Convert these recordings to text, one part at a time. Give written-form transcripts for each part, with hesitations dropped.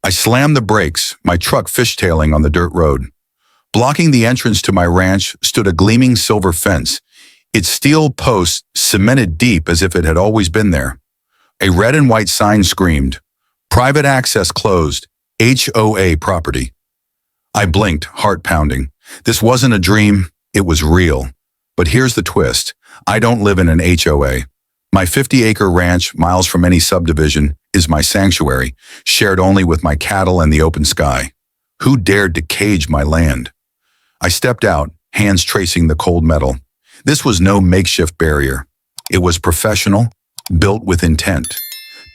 I slammed the brakes, my truck fishtailing on the dirt road. Blocking the entrance to my ranch stood a gleaming silver fence, its steel posts cemented deep as if it had always been there. A red and white sign screamed, "Private access closed, HOA property." I blinked, heart pounding. This wasn't a dream, it was real. But here's the twist. I don't live in an HOA. My 50-acre ranch, miles from any subdivision, is my sanctuary, shared only with my cattle and the open sky. Who dared to cage my land? I stepped out, hands tracing the cold metal. This was no makeshift barrier. It was professional, built with intent.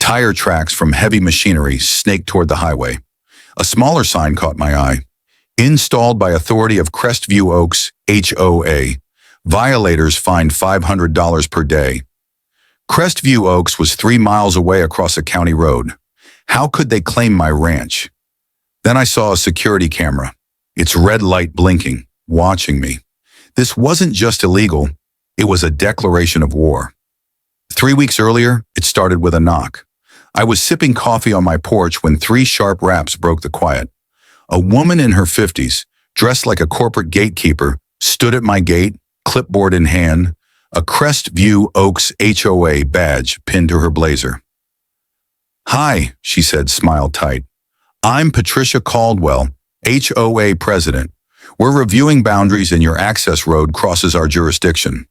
Tire tracks from heavy machinery snaked toward the highway. A smaller sign caught my eye. Installed by authority of Crestview Oaks, HOA. Violators fined $500 per day. Crestview Oaks was 3 miles away across a county road. How could they claim my ranch? Then I saw a security camera, its red light blinking, watching me. This wasn't just illegal, it was a declaration of war. 3 weeks earlier, it started with a knock. I was sipping coffee on my porch when 3 sharp raps broke the quiet. A woman in her 50s, dressed like a corporate gatekeeper, stood at my gate, clipboard in hand, a Crestview Oaks HOA badge pinned to her blazer. "Hi," she said, smile tight. "I'm Patricia Caldwell, HOA president. We're reviewing boundaries and your access road crosses our jurisdiction."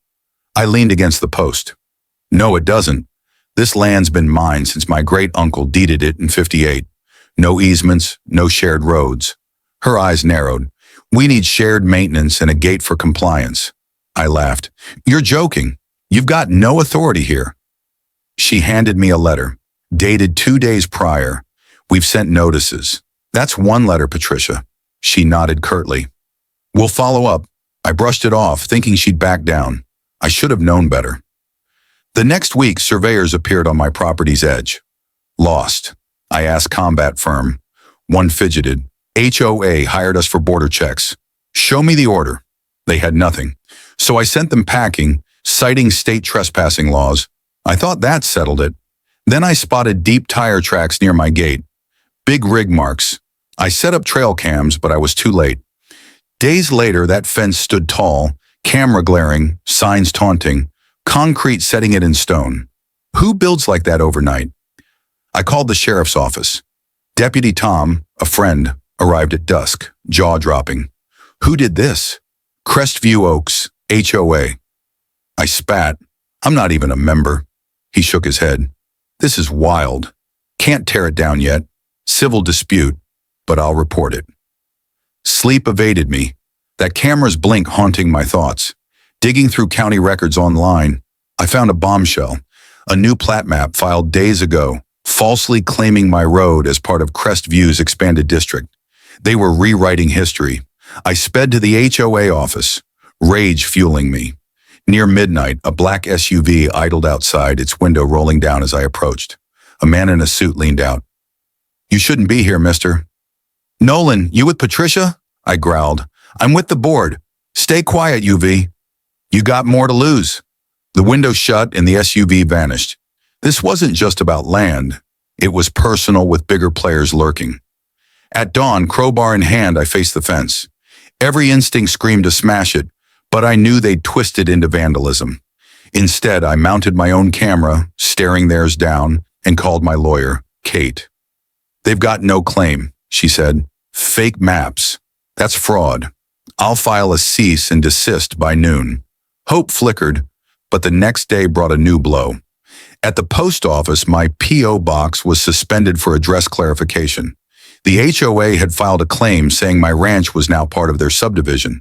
I leaned against the post. "No, it doesn't. This land's been mine since my great-uncle deeded it in '58. No easements, no shared roads." Her eyes narrowed. "We need shared maintenance and a gate for compliance." I laughed. "You're joking. You've got no authority here." She handed me a letter, dated 2 days prior. "We've sent notices." "That's one letter, Patricia." She nodded curtly. "We'll follow up." I brushed it off, thinking she'd back down. I should have known better. The next week, surveyors appeared on my property's edge. "Lost." I asked combat firm. One fidgeted. "HOA hired us for border checks. Show me the order." They had nothing. So I sent them packing, citing state trespassing laws. I thought that settled it. Then I spotted deep tire tracks near my gate. Big rig marks. I set up trail cams, but I was too late. Days later, that fence stood tall, camera glaring, signs taunting, concrete setting it in stone. Who builds like that overnight? I called the sheriff's office. Deputy Tom, a friend, arrived at dusk, jaw-dropping. "Who did this?" "Crestview Oaks, HOA." I spat. "I'm not even a member." He shook his head. "This is wild. Can't tear it down yet. Civil dispute, but I'll report it." Sleep evaded me. That camera's blink haunting my thoughts. Digging through county records online, I found a bombshell, a new plat map filed days ago, falsely claiming my road as part of Crestview's expanded district. They were rewriting history. I sped to the HOA office, rage fueling me. Near midnight, a black SUV idled outside, its window rolling down as I approached. A man in a suit leaned out. "You shouldn't be here, mister." "Nolan, you with Patricia?" I growled. "I'm with the board. Stay quiet, UV. You got more to lose." The window shut and the SUV vanished. This wasn't just about land. It was personal, with bigger players lurking. At dawn, crowbar in hand, I faced the fence. Every instinct screamed to smash it, but I knew they'd twist it into vandalism. Instead, I mounted my own camera, staring theirs down, and called my lawyer, Kate. "They've got no claim," she said. "Fake maps. That's fraud. I'll file a cease and desist by noon." Hope flickered, but the next day brought a new blow. At the post office, my P.O. box was suspended for address clarification. The HOA had filed a claim saying my ranch was now part of their subdivision.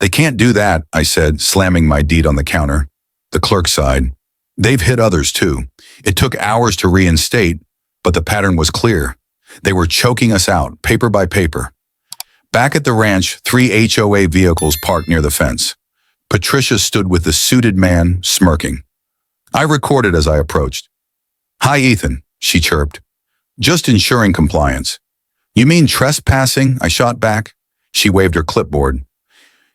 "They can't do that," I said, slamming my deed on the counter. The clerk sighed. "They've hit others too. It took hours to reinstate, but the pattern was clear. They were choking us out, paper by paper." Back at the ranch, 3 HOA vehicles parked near the fence. Patricia stood with the suited man, smirking. I recorded as I approached. "Hi, Ethan," she chirped. "Just ensuring compliance." "You mean trespassing?" I shot back. She waved her clipboard.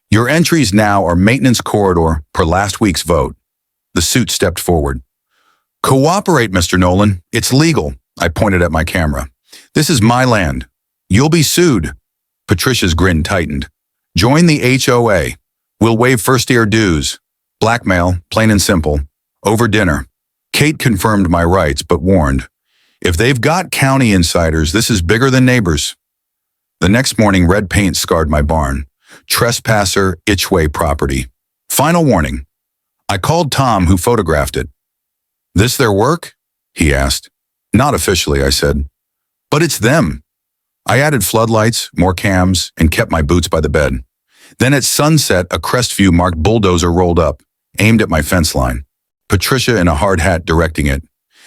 "Your entries now are maintenance corridor per last week's vote." The suit stepped forward. "Cooperate, Mr. Nolan. It's legal." I pointed at my camera. This is my land. You'll be sued. Patricia's grin tightened. Join the HOA. We'll waive first-year dues. Blackmail, plain and simple. Over dinner. Kate confirmed my rights, but warned. If they've got county insiders, this is bigger than neighbors. The next morning, red paint scarred my barn. Trespasser, HOA property. Final warning. I called Tom, who photographed it. This their work? He asked. Not officially, I said. But it's them. I added floodlights, more cams, and kept my boots by the bed. Then at sunset, a Crestview-marked bulldozer rolled up, aimed at my fence line. Patricia in a hard hat directing it.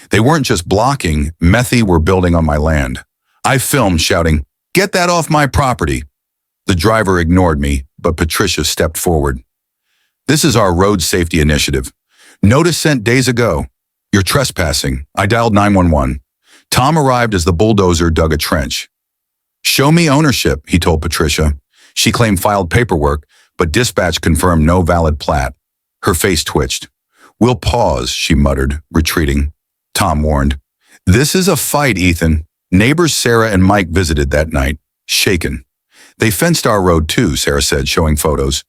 They weren't just blocking, Methy were building on my land. I filmed, shouting, "Get that off my property!" The driver ignored me, but Patricia stepped forward. This is our road safety initiative. Notice sent days ago. You're trespassing. I dialed 911. Tom arrived as the bulldozer dug a trench. Show me ownership, he told Patricia. She claimed filed paperwork, but dispatch confirmed no valid plat. Her face twitched. We'll pause, she muttered, retreating. Tom warned. This is a fight, Ethan. Neighbors Sarah and Mike visited that night, shaken. They fenced our road too, Sarah said, showing photos.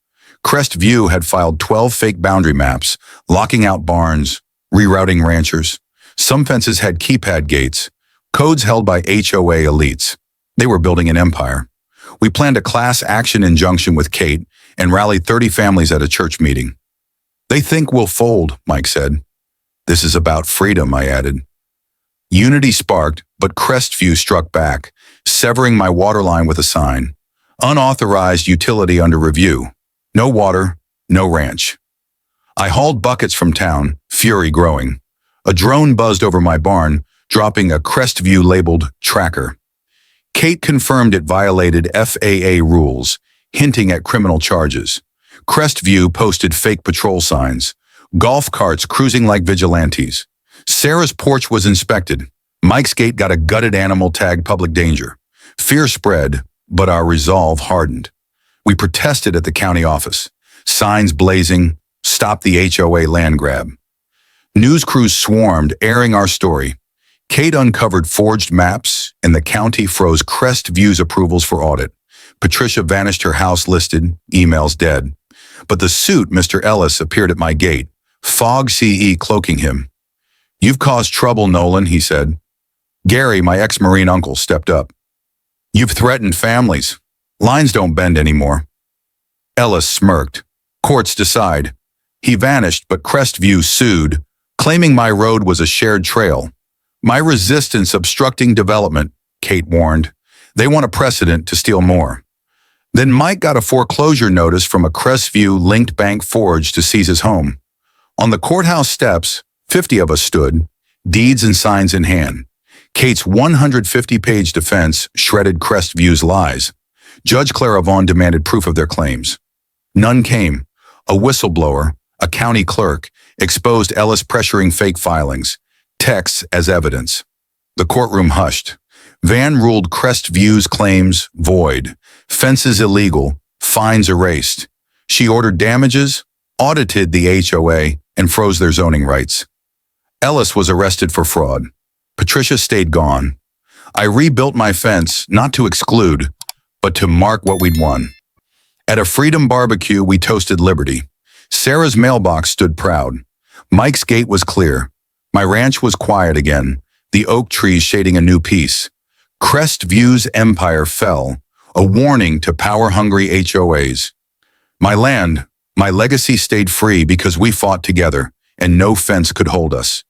Crestview had filed 12 fake boundary maps, locking out barns, rerouting ranchers. Some fences had keypad gates, codes held by HOA elites. They were building an empire. We planned a class action injunction with Kate and rallied 30 families at a church meeting. They think we'll fold, Mike said. This is about freedom, I added. Unity sparked, but Crestview struck back, severing my water line with a sign. Unauthorized utility under review. No water, no ranch. I hauled buckets from town, fury growing. A drone buzzed over my barn, dropping a Crestview labeled tracker. Kate confirmed it violated FAA rules, hinting at criminal charges. Crestview posted fake patrol signs, golf carts cruising like vigilantes. Sarah's porch was inspected. Mike's gate got a gutted animal tagged public danger. Fear spread, but our resolve hardened. We protested at the county office. Signs blazing, stop the HOA land grab. News crews swarmed, airing our story. Kate uncovered forged maps, and the county froze Crestview's approvals for audit. Patricia vanished, her house listed, emails dead. But the suit, Mr. Ellis, appeared at my gate, Fog CE cloaking him. You've caused trouble, Nolan, he said. Gary, my ex-Marine uncle, stepped up. You've threatened families. Lines don't bend anymore. Ellis smirked. Courts decide. He vanished, but Crestview sued, claiming my road was a shared trail. My resistance obstructing development, Kate warned. They want a precedent to steal more. Then Mike got a foreclosure notice from a Crestview-linked bank forged to seize his home. On the courthouse steps, 50 of us stood, deeds and signs in hand. Kate's 150-page defense shredded Crestview's lies. Judge Clara Vaughn demanded proof of their claims. None came. A whistleblower, a county clerk, exposed Ellis pressuring fake filings, texts as evidence. The courtroom hushed. Van ruled Crestview's claims void, fences illegal, fines erased. She ordered damages, audited the HOA, and froze their zoning rights. Ellis was arrested for fraud. Patricia stayed gone. I rebuilt my fence, not to exclude, but to mark what we'd won. At a Freedom barbecue, we toasted liberty. Sarah's mailbox stood proud. Mike's gate was clear. My ranch was quiet again, the oak trees shading a new peace. Crestview's empire fell, a warning to power-hungry HOAs. My land, my legacy stayed free because we fought together, and no fence could hold us.